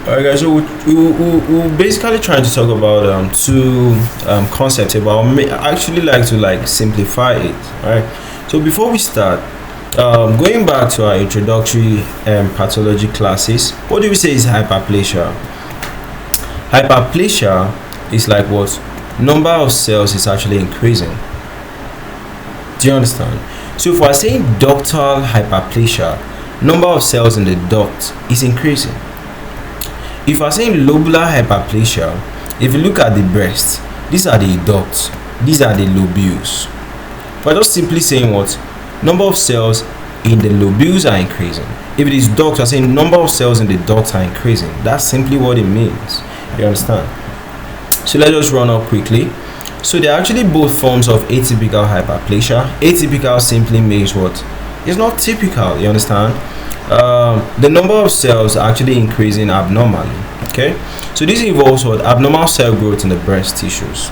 Alright, guys. So we're basically trying to talk about two concepts. But I actually like to simplify it. Alright. So before we start, going back to our introductory pathology classes, what do we say is hyperplasia? Hyperplasia is like what? Number of cells is actually increasing. Do you understand? So if we're saying ductal hyperplasia, number of cells in the duct is increasing. If we're saying lobular hyperplasia, if you look at the breast, these are the ducts, these are the lobules. We're just simply saying what? Number of cells in the lobules are increasing. If it is duct, we're saying number of cells in the ducts are increasing. That's simply what it means. You understand? So let's just run up quickly. So there are actually both forms of atypical hyperplasia. Atypical simply means what? It's not typical. You understand? The number of cells are actually increasing abnormally. Okay, so this involves what? Abnormal cell growth in the breast tissues.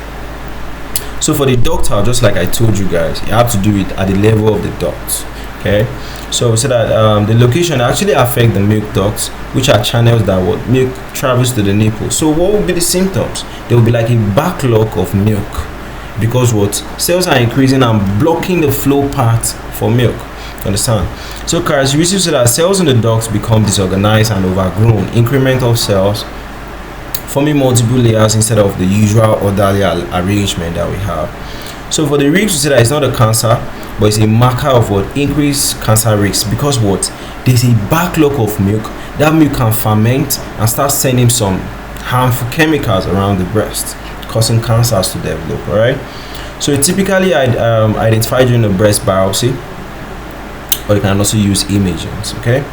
So for the ductal, just like I told you guys, you have to do it at the level of the ducts. Okay, so that the location actually affect the milk ducts, which are channels that what milk travels to the nipple. So what will be the symptoms? There will be like a backlog of milk, because what? Cells are increasing and blocking the flow path for milk. Understand? So characteristics so that cells in the ducts become disorganized and overgrown, incremental cells forming multiple layers instead of the usual orderly arrangement that we have. So for the risk, we say that it's not a cancer, but it's a marker of what? Increased cancer risk, because what? There's a backlog of milk. That milk can ferment and start sending some harmful chemicals around the breast, causing cancers to develop. All right. So it typically identified during a breast biopsy, or you can also use imaging. Okay,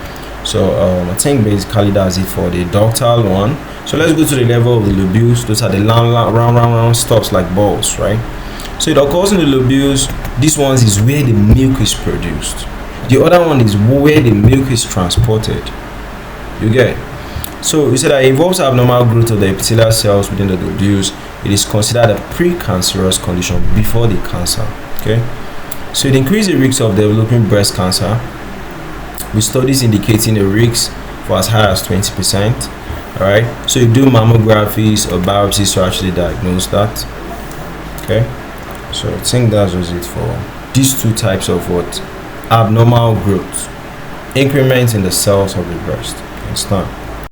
so I think basically that's it for the ductal one. So let's go to the level of the lobules. Those are the round stops like balls, right? So it occurs in the lobules. This one is where the milk is produced. The other one is where the milk is transported. You get it? So you said that it involves abnormal growth of the epithelial cells within the lobules. It is considered a precancerous condition before the cancer. Okay. So it increases the risk of developing breast cancer, with studies indicating a risk for as high as 20%. All right. So you do mammographies or biopsies to actually diagnose that. Okay. So I think that was it for these two types of what? Abnormal growth, increments in the cells of the breast. Understand?